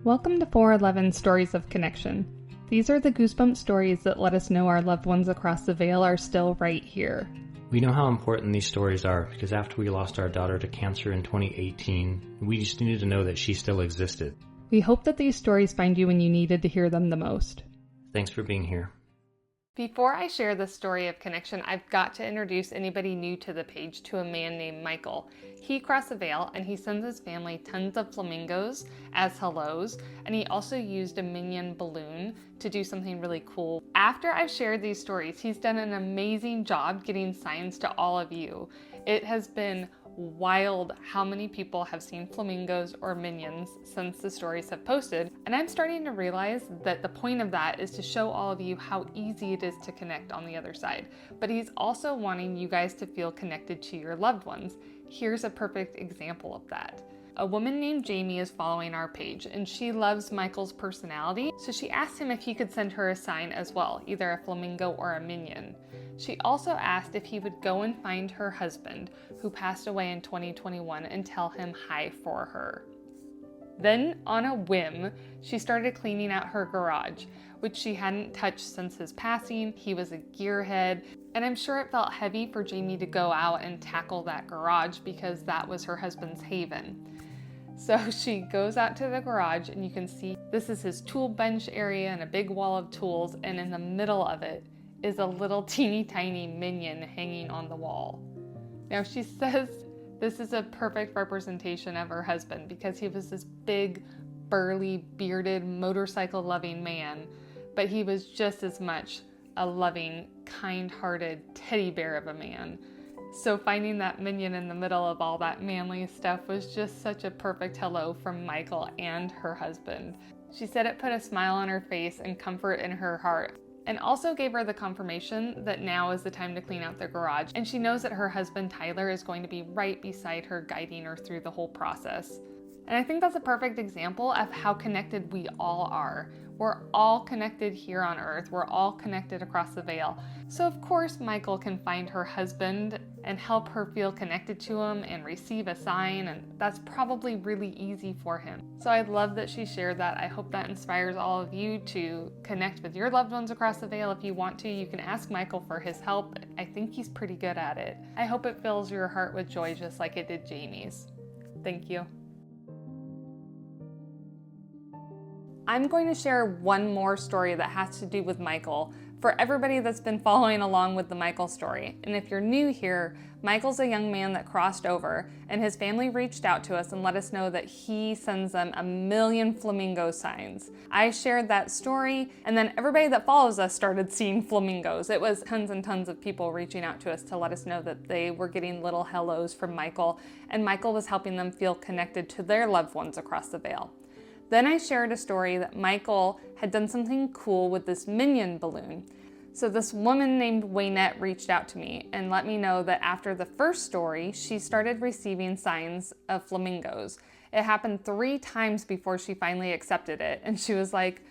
Welcome to 411 Stories of Connection. These are the goosebump stories that let us know our loved ones across the veil are still right here. We know how important these stories are because after we lost our daughter to cancer in 2018, we just needed to know that she still existed. We hope that these stories find you when you needed to hear them the most. Thanks for being here. Before I share the story of connection, I've got to introduce anybody new to the page to a man named Michael. He crossed the veil and he sends his family tons of flamingos as hellos, and he also used a minion balloon to do something really cool. After I've shared these stories, he's done an amazing job getting signs to all of you. It has been wild how many people have seen flamingos or minions since the stories have posted, and I'm starting to realize that the point of that is to show all of you how easy it is to connect on the other side. But he's also wanting you guys to feel connected to your loved ones. Here's a perfect example of that. A woman named Jamie is following our page, and she loves Michael's personality, so she asked him if he could send her a sign as well, either a flamingo or a minion. She also asked if he would go and find her husband, who passed away in 2021, and tell him hi for her. Then, on a whim, she started cleaning out her garage, which she hadn't touched since his passing. He was a gearhead, and I'm sure it felt heavy for Jamie to go out and tackle that garage because that was her husband's haven. So she goes out to the garage, and you can see this is his tool bench area and a big wall of tools, and in the middle of it is a little teeny tiny minion hanging on the wall. Now she says this is a perfect representation of her husband because he was this big, burly, bearded, motorcycle-loving man, but he was just as much a loving, kind-hearted teddy bear of a man. So finding that minion in the middle of all that manly stuff was just such a perfect hello from Michael and her husband. She said it put a smile on her face and comfort in her heart, and also gave her the confirmation that now is the time to clean out the garage, and she knows that her husband Tyler is going to be right beside her, guiding her through the whole process. And I think that's a perfect example of how connected we all are. We're all connected here on earth. We're all connected across the veil. So of course Michael can find her husband and help her feel connected to him and receive a sign, and that's probably really easy for him. So I love that she shared that. I hope that inspires all of you to connect with your loved ones across the veil. If you want to, you can ask Michael for his help. I think he's pretty good at it. I hope it fills your heart with joy just like it did Jamie's. Thank you. I'm going to share one more story that has to do with Michael for everybody that's been following along with the Michael story. And if you're new here, Michael's a young man that crossed over, and his family reached out to us and let us know that he sends them a million flamingo signs. I shared that story, and then everybody that follows us started seeing flamingos. It was tons and tons of people reaching out to us to let us know that they were getting little hellos from Michael, and Michael was helping them feel connected to their loved ones across the veil. Then I shared a story that Michael had done something cool with this minion balloon. So this woman named Waynette reached out to me and let me know that after the first story, she started receiving signs of flamingos. It happened 3 times before she finally accepted it. And she was like,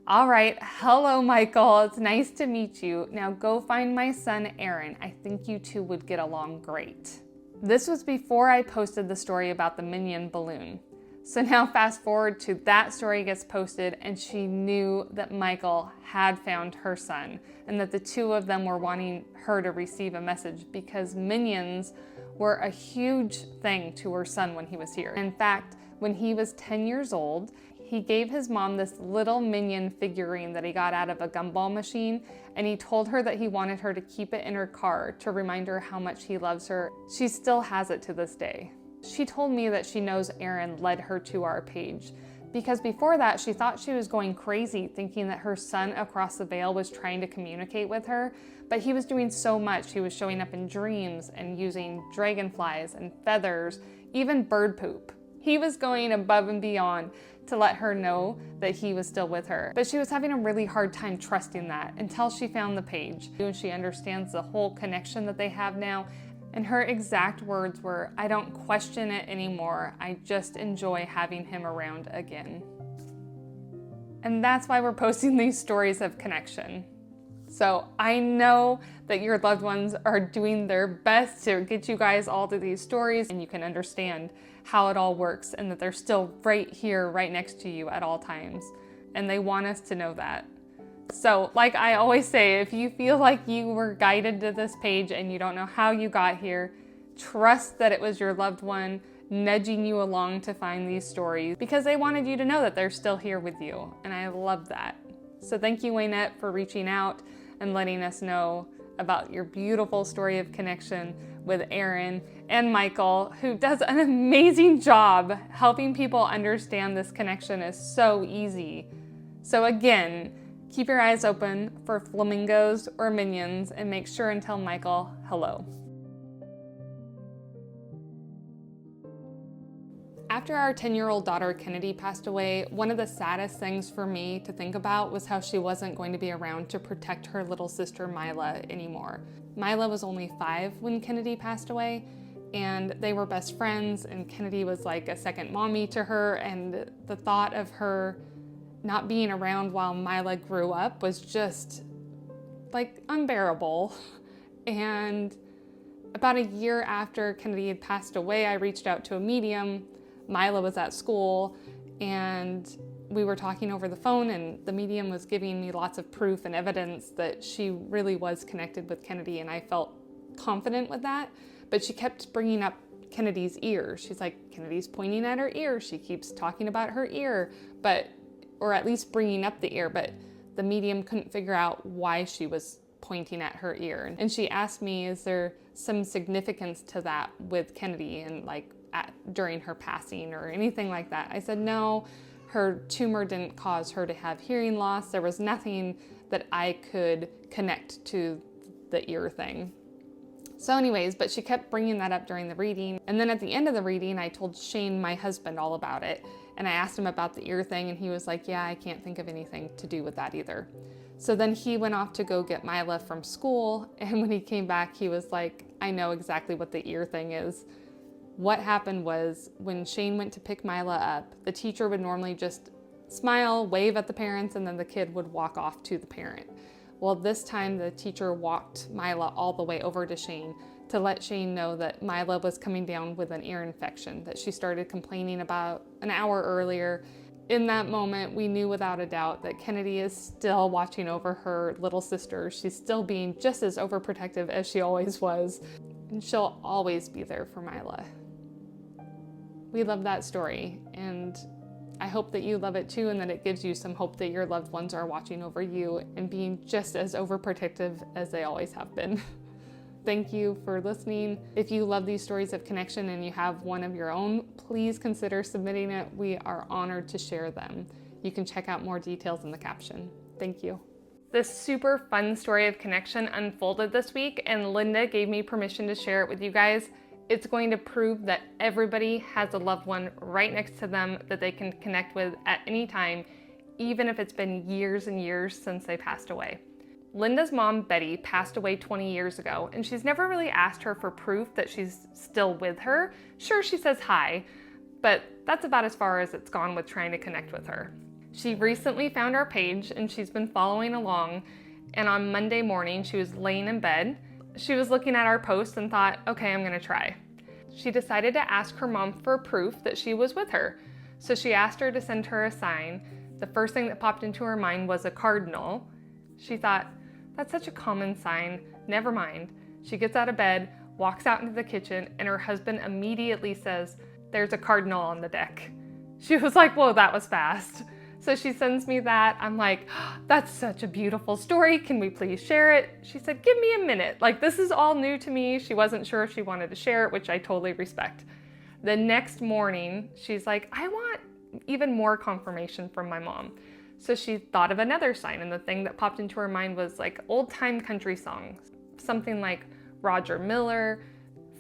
"All right, hello Michael, it's nice to meet you. Now go find my son Aaron. I think you two would get along great." This was before I posted the story about the minion balloon. So now fast forward to that story gets posted, and she knew that Michael had found her son and that the two of them were wanting her to receive a message because minions were a huge thing to her son when he was here. In fact, when he was 10 years old, he gave his mom this little minion figurine that he got out of a gumball machine, and he told her that he wanted her to keep it in her car to remind her how much he loves her. She still has it to this day. She told me that she knows Aaron led her to our page because before that she thought she was going crazy thinking that her son across the veil was trying to communicate with her, but he was doing so much. He was showing up in dreams and using dragonflies and feathers, even bird poop. He was going above and beyond to let her know that he was still with her. But she was having a really hard time trusting that until she found the page and she understands the whole connection that they have now. And her exact words were, "I don't question it anymore. I just enjoy having him around again." And that's why we're posting these stories of connection. So I know that your loved ones are doing their best to get you guys all to these stories, and you can understand how it all works and that they're still right here, right next to you at all times. And they want us to know that. So like I always say, if you feel like you were guided to this page and you don't know how you got here, trust that it was your loved one nudging you along to find these stories because they wanted you to know that they're still here with you. And I love that. So thank you, Waynette, for reaching out and letting us know about your beautiful story of connection with Aaron and Michael, who does an amazing job helping people understand this connection is so easy. So again, keep your eyes open for flamingos or minions and make sure and tell Michael hello. After our 10-year-old daughter Kenadie passed away, one of the saddest things for me to think about was how she wasn't going to be around to protect her little sister Mila anymore. Mila was only 5 when Kenadie passed away, and they were best friends, and Kenadie was like a second mommy to her, and the thought of her not being around while Mila grew up was just like unbearable. And about a year after Kenadie had passed away, I reached out to a medium. Mila was at school and we were talking over the phone, and the medium was giving me lots of proof and evidence that she really was connected with Kenadie, and I felt confident with that. But she kept bringing up Kenadie's ear. She's like, Kenadie's pointing at her ear. She keeps talking about her ear, or at least bringing up the ear, but the medium couldn't figure out why she was pointing at her ear. And she asked me, is there some significance to that with Kenadie and during her passing or anything like that? I said, no, her tumor didn't cause her to have hearing loss. There was nothing that I could connect to the ear thing. So anyways, but she kept bringing that up during the reading. And then at the end of the reading, I told Shane, my husband, all about it. And I asked him about the ear thing, and he was like, yeah, I can't think of anything to do with that either. So then he went off to go get Mila from school. And when he came back, he was like, I know exactly what the ear thing is. What happened was when Shane went to pick Mila up, the teacher would normally just smile, wave at the parents, and then the kid would walk off to the parent. Well, this time the teacher walked Mila all the way over to Shane to let Shane know that Mila was coming down with an ear infection that she started complaining about an hour earlier. In that moment, we knew without a doubt that Kenadie is still watching over her little sister. She's still being just as overprotective as she always was, and she'll always be there for Mila. We love that story, and I hope that you love it too, and that it gives you some hope that your loved ones are watching over you and being just as overprotective as they always have been. Thank you for listening. If you love these stories of connection and you have one of your own, please consider submitting it. We are honored to share them. You can check out more details in the caption. Thank you. This super fun story of connection unfolded this week, and Linda gave me permission to share it with you guys. It's going to prove that everybody has a loved one right next to them that they can connect with at any time, even if it's been years and years since they passed away. Linda's mom, Betty, passed away 20 years ago, and she's never really asked her for proof that she's still with her. Sure, she says hi, but that's about as far as it's gone with trying to connect with her. She recently found our page, and she's been following along, and on Monday morning, she was laying in bed. She was looking at our post and thought, okay, I'm gonna try. She decided to ask her mom for proof that she was with her. So she asked her to send her a sign. The first thing that popped into her mind was a cardinal. She thought, that's such a common sign, never mind. She gets out of bed, walks out into the kitchen, and her husband immediately says, there's a cardinal on the deck. She was like, whoa, that was fast. So she sends me that. I'm like, oh, that's such a beautiful story. Can we please share it? She said, give me a minute. Like, this is all new to me. She wasn't sure if she wanted to share it, which I totally respect. The next morning, she's like, I want even more confirmation from my mom. So she thought of another sign, and the thing that popped into her mind was like old-time country songs. Something like Roger Miller,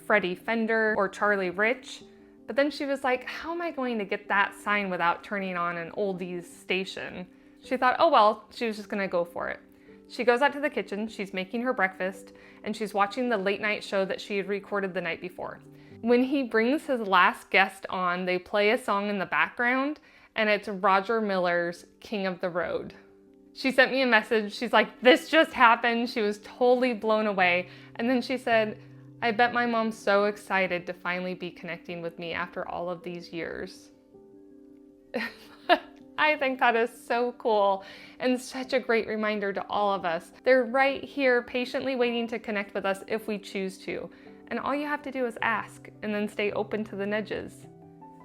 Freddie Fender, or Charlie Rich. But then she was like, how am I going to get that sign without turning on an oldies station? She thought, oh well, she was just gonna go for it. She goes out to the kitchen, she's making her breakfast, and she's watching the late night show that she had recorded the night before. When he brings his last guest on, they play a song in the background, and it's Roger Miller's King of the Road. She sent me a message, she's like, this just happened. She was totally blown away. And then she said, I bet my mom's so excited to finally be connecting with me after all of these years. I think that is so cool and such a great reminder to all of us. They're right here patiently waiting to connect with us if we choose to. And all you have to do is ask and then stay open to the nudges.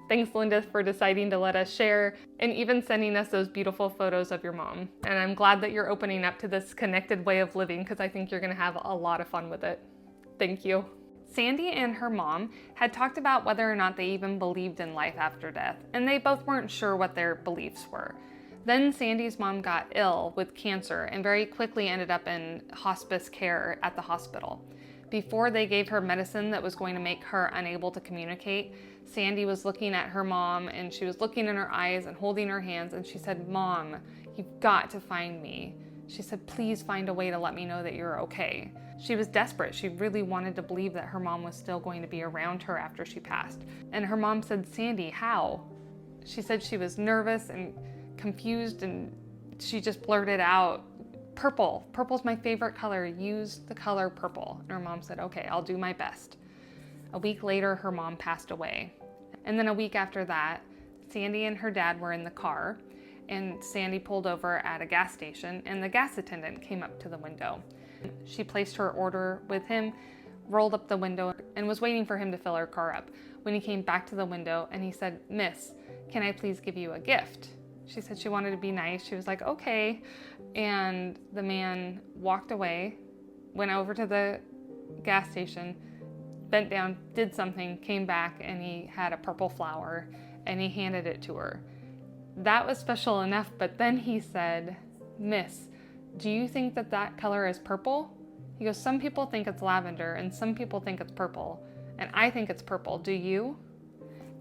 Thanks, Linda, for deciding to let us share and even sending us those beautiful photos of your mom. And I'm glad that you're opening up to this connected way of living because I think you're going to have a lot of fun with it. Thank you. Sandy and her mom had talked about whether or not they even believed in life after death, and they both weren't sure what their beliefs were. Then Sandy's mom got ill with cancer and very quickly ended up in hospice care at the hospital. Before they gave her medicine that was going to make her unable to communicate, Sandy was looking at her mom and she was looking in her eyes and holding her hands, and she said, "Mom, you've got to find me." She said, "Please find a way to let me know that you're okay." She was desperate. She really wanted to believe that her mom was still going to be around her after she passed. And her mom said, "Sandy, how?" She said she was nervous and confused, and she just blurted out, "Purple. Purple's my favorite color. Use the color purple." And her mom said, "Okay, I'll do my best." A week later, her mom passed away. And then a week after that, Sandy and her dad were in the car, and Sandy pulled over at a gas station, and the gas attendant came up to the window. She placed her order with him, rolled up the window, and was waiting for him to fill her car up when he came back to the window and he said, "Miss, can I please give you a gift?" She said she wanted to be nice. She was like, "Okay." And the man walked away, went over to the gas station, bent down, did something, came back, and he had a purple flower and he handed it to her. That was special enough, but then he said, "Miss, do you think that that color is purple?" He goes, "Some people think it's lavender and some people think it's purple, and I think it's purple. Do you?"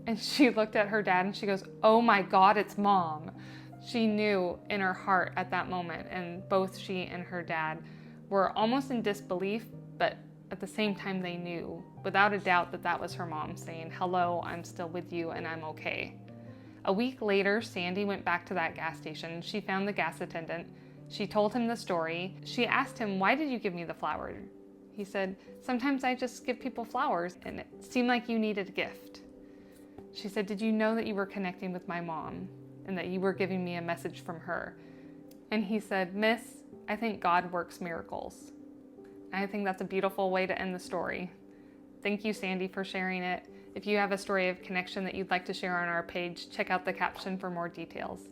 And she looked at her dad and she goes, "Oh my God, it's Mom." She knew in her heart at that moment, and both she and her dad were almost in disbelief, but at the same time they knew without a doubt that that was her mom saying, "Hello, I'm still with you and I'm okay." A week later, Sandy went back to that gas station. She found the gas attendant. She told him the story. She asked him, "Why did you give me the flower?" He said, "Sometimes I just give people flowers, and it seemed like you needed a gift." She said, "Did you know that you were connecting with my mom and that you were giving me a message from her?" And he said, "Miss, I think God works miracles." And I think that's a beautiful way to end the story. Thank you, Sandy, for sharing it. If you have a story of connection that you'd like to share on our page, check out the caption for more details.